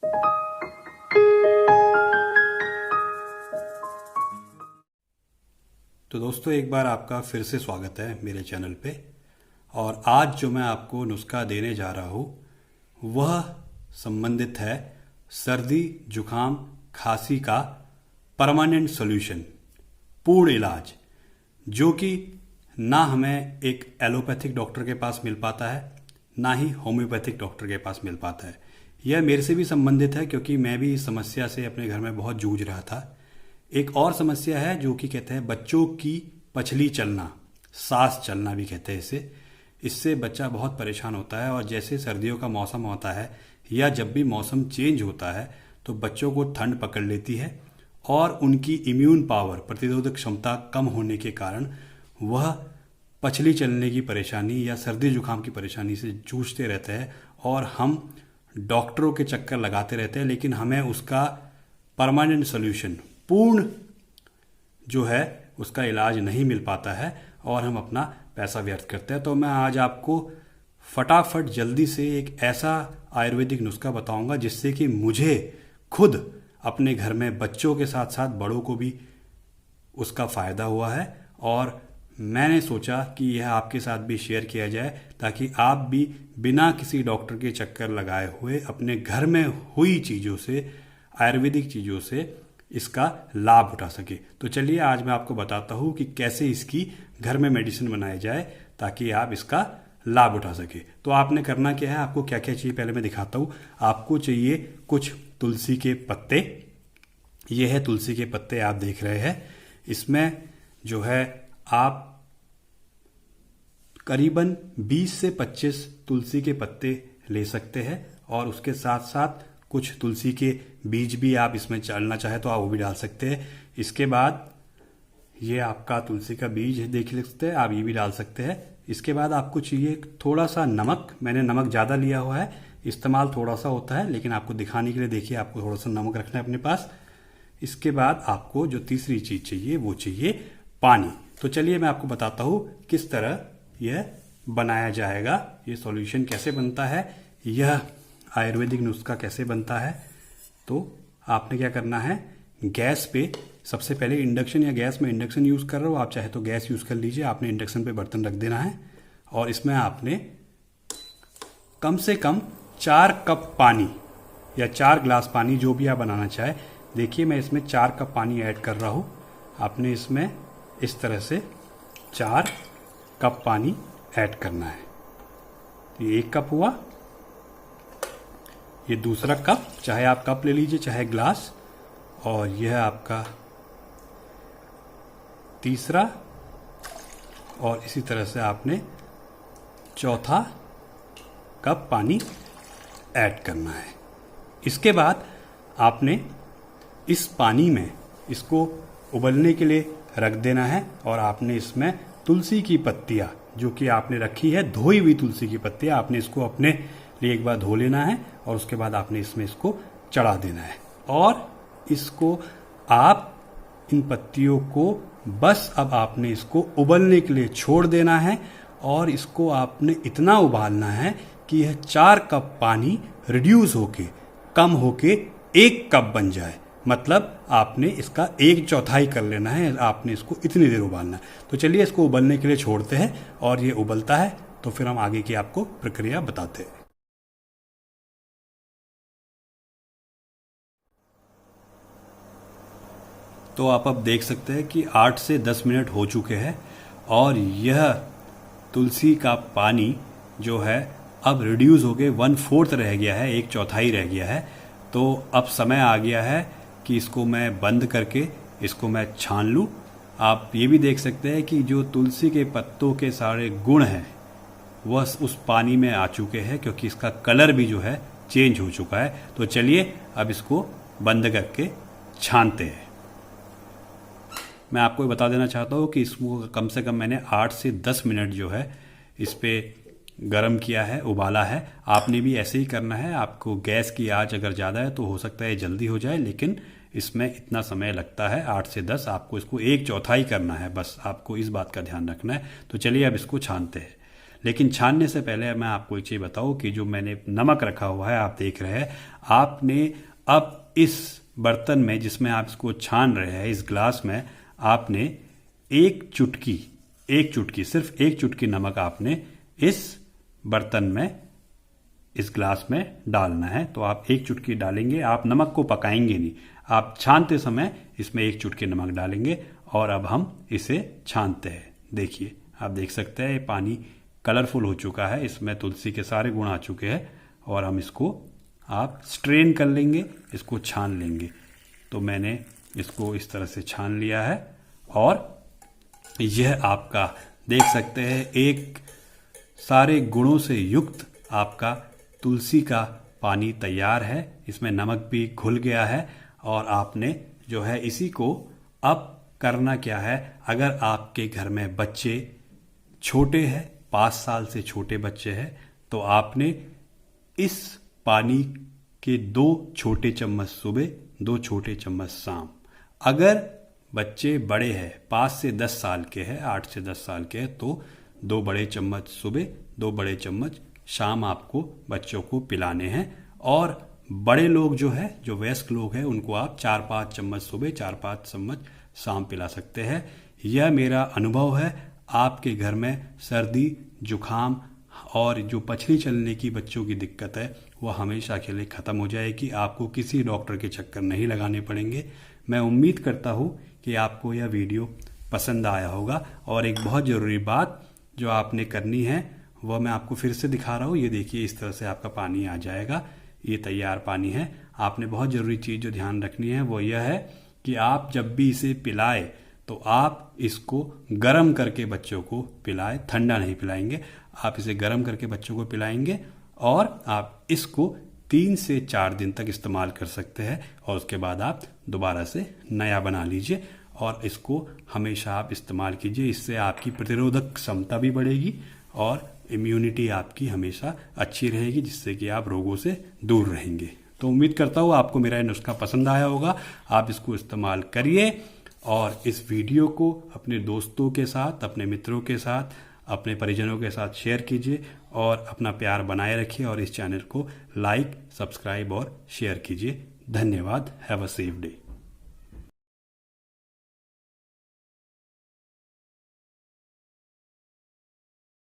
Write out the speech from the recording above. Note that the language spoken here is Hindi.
तो दोस्तों, एक बार आपका फिर से स्वागत है मेरे चैनल पे। और आज जो मैं आपको नुस्खा देने जा रहा हूँ वह संबंधित है सर्दी जुकाम खांसी का परमानेंट सॉल्यूशन, पूर्ण इलाज, जो कि ना हमें एक एलोपैथिक डॉक्टर के पास मिल पाता है, ना ही होम्योपैथिक डॉक्टर के पास मिल पाता है। यह मेरे से भी संबंधित है क्योंकि मैं भी इस समस्या से अपने घर में बहुत जूझ रहा था। एक और समस्या है जो कि कहते हैं बच्चों की पछली चलना, सांस चलना भी कहते हैं इसे। इससे बच्चा बहुत परेशान होता है और जैसे सर्दियों का मौसम होता है या जब भी मौसम चेंज होता है तो बच्चों को ठंड पकड़ लेती है और उनकी इम्यून पावर, प्रतिरोधक क्षमता कम होने के कारण वह पछली चलने की परेशानी या सर्दी जुकाम की परेशानी से जूझते रहते हैं और हम डॉक्टरों के चक्कर लगाते रहते हैं, लेकिन हमें उसका परमानेंट सॉल्यूशन, पूर्ण जो है उसका इलाज नहीं मिल पाता है और हम अपना पैसा व्यर्थ करते हैं। तो मैं आज आपको फटाफट जल्दी से एक ऐसा आयुर्वेदिक नुस्खा बताऊंगा जिससे कि मुझे खुद अपने घर में बच्चों के साथ साथ बड़ों को भी उसका फ़ायदा हुआ है और मैंने सोचा कि यह आपके साथ भी शेयर किया जाए ताकि आप भी बिना किसी डॉक्टर के चक्कर लगाए हुए अपने घर में हुई चीज़ों से, आयुर्वेदिक चीज़ों से इसका लाभ उठा सके। तो चलिए आज मैं आपको बताता हूँ कि कैसे इसकी घर में मेडिसिन बनाई जाए ताकि आप इसका लाभ उठा सके। तो आपने करना क्या है, आपको क्या क्या चाहिए पहले मैं दिखाता हूँ। आपको चाहिए कुछ तुलसी के पत्ते। ये है तुलसी के पत्ते, आप देख रहे हैं। इसमें जो है आप करीबन 20 से 25 तुलसी के पत्ते ले सकते हैं और उसके साथ साथ कुछ तुलसी के बीज भी आप इसमें डालना चाहे तो आप वो भी डाल सकते हैं। इसके बाद ये आपका तुलसी का बीज देख सकते हैं, आप ये भी डाल सकते हैं। इसके बाद आपको चाहिए थोड़ा सा नमक। मैंने नमक ज़्यादा लिया हुआ है, इस्तेमाल थोड़ा सा होता है, लेकिन आपको दिखाने के लिए देखिए आपको थोड़ा सा नमक रखना है अपने पास। इसके बाद आपको जो तीसरी चीज़ चाहिए वो चाहिए पानी। तो चलिए मैं आपको बताता हूँ किस तरह यह बनाया जाएगा, ये सॉल्यूशन कैसे बनता है, यह आयुर्वेदिक नुस्खा कैसे बनता है। तो आपने क्या करना है, गैस पे सबसे पहले इंडक्शन या गैस में इंडक्शन यूज़ कर रहे हो आप, चाहे तो गैस यूज़ कर लीजिए। आपने इंडक्शन पे बर्तन रख देना है और इसमें आपने कम से कम 4 कप पानी या 4 ग्लास पानी, जो भी आप बनाना चाहे। देखिए मैं इसमें 4 कप पानी ऐड कर रहा हूँ। आपने इसमें इस तरह से 4 कप पानी ऐड करना है। ये 1 कप हुआ, ये दूसरा कप, चाहे आप कप ले लीजिए चाहे ग्लास, और यह आपका तीसरा, और इसी तरह से आपने चौथा कप पानी ऐड करना है। इसके बाद आपने इस पानी में इसको उबलने के लिए रख देना है और आपने इसमें तुलसी की पत्तियां जो कि आपने रखी है, धोई हुई तुलसी की पत्तियां, आपने इसको अपने लिए एक बार धो लेना है और उसके बाद आपने इसमें इसको चढ़ा देना है और इसको आप इन पत्तियों को बस अब आपने इसको उबलने के लिए छोड़ देना है और इसको आपने इतना उबालना है कि यह 4 कप पानी रिड्यूस होके, कम होके 1 कप बन जाए। मतलब आपने इसका 1/4 कर लेना है, आपने इसको इतनी देर उबालना है। तो चलिए इसको उबलने के लिए छोड़ते हैं और ये उबलता है तो फिर हम आगे की आपको प्रक्रिया बताते हैं। तो आप अब देख सकते हैं कि 8 से 10 मिनट हो चुके हैं और यह तुलसी का पानी जो है अब रिड्यूस होके 1/4 रह गया है, 1/4 रह गया है। तो अब समय आ गया है कि इसको मैं बंद करके इसको मैं छान लूँ। आप ये भी देख सकते हैं कि जो तुलसी के पत्तों के सारे गुण हैं वह उस पानी में आ चुके हैं क्योंकि इसका कलर भी जो है चेंज हो चुका है। तो चलिए अब इसको बंद करके छानते हैं। मैं आपको बता देना चाहता हूँ कि इसको कम से कम मैंने 8 से 10 मिनट जो है इस पे गरम किया है, उबाला है। आपने भी ऐसे ही करना है। आपको गैस की आंच अगर ज़्यादा है तो हो सकता है जल्दी हो जाए, लेकिन इसमें इतना समय लगता है 8 से 10। आपको इसको 1/4 करना है, बस आपको इस बात का ध्यान रखना है। तो चलिए अब इसको छानते हैं। लेकिन छानने से पहले मैं आपको एक चीज़ बताऊँ कि जो मैंने नमक रखा हुआ है, आप देख रहे हैं, आपने अब इस बर्तन में जिसमें आप इसको छान रहे हैं, इस ग्लास में आपने एक चुटकी, सिर्फ एक चुटकी नमक आपने इस बर्तन में, इस ग्लास में डालना है। तो आप एक चुटकी डालेंगे, आप नमक को पकाएंगे नहीं, आप छानते समय इसमें एक चुटकी नमक डालेंगे और अब हम इसे छानते हैं। देखिए, आप देख सकते हैं ये पानी कलरफुल हो चुका है, इसमें तुलसी के सारे गुण आ चुके हैं और हम इसको आप स्ट्रेन कर लेंगे, इसको छान लेंगे। तो मैंने इसको इस तरह से छान लिया है और यह आपका देख सकते हैं एक सारे गुणों से युक्त आपका तुलसी का पानी तैयार है। इसमें नमक भी घुल गया है और आपने जो है इसी को अब करना क्या है, अगर आपके घर में बच्चे छोटे हैं, 5 साल से छोटे बच्चे हैं, तो आपने इस पानी के 2 छोटे चम्मच सुबह, 2 छोटे चम्मच शाम। अगर बच्चे बड़े हैं, 5 से 10 साल के हैं, 8 से 10 साल के हैं, तो 2 बड़े चम्मच सुबह, 2 बड़े चम्मच शाम आपको बच्चों को पिलाने हैं। और बड़े लोग जो है, जो वयस्क लोग हैं, उनको आप 4-5 चम्मच सुबह, 4-5 चम्मच शाम पिला सकते हैं। यह मेरा अनुभव है। आपके घर में सर्दी, जुखाम और जो पछली चलने की बच्चों की दिक्कत है, वह हमेशा के लिए ख़त्म हो जाएगी। आपको किसी डॉक्टर के चक्कर नहीं लगाने पड़ेंगे। मैं उम्मीद करता हूँ कि आपको यह वीडियो पसंद आया होगा। और एक बहुत ज़रूरी बात जो आपने करनी है, वह मैं आपको फिर से दिखा रहा हूँ। ये देखिए, इस तरह से आपका पानी आ जाएगा, ये तैयार पानी है। आपने बहुत ज़रूरी चीज़ जो ध्यान रखनी है वो यह है कि आप जब भी इसे पिलाए तो आप इसको गर्म करके बच्चों को पिलाएं, ठंडा नहीं पिलाएंगे। आप इसे गर्म करके बच्चों को पिलाएंगे और आप इसको 3 से 4 दिन तक इस्तेमाल कर सकते हैं और उसके बाद आप दोबारा से नया बना लीजिए और इसको हमेशा आप इस्तेमाल कीजिए। इससे आपकी प्रतिरोधक क्षमता भी बढ़ेगी और इम्यूनिटी आपकी हमेशा अच्छी रहेगी, जिससे कि आप रोगों से दूर रहेंगे। तो उम्मीद करता हूँ आपको मेरा नुस्खा पसंद आया होगा। आप इसको इस्तेमाल करिए और इस वीडियो को अपने दोस्तों के साथ, अपने मित्रों के साथ, अपने परिजनों के साथ शेयर कीजिए और अपना प्यार बनाए रखिए और इस चैनल को लाइक, सब्सक्राइब और शेयर कीजिए। धन्यवाद। Have a safe day.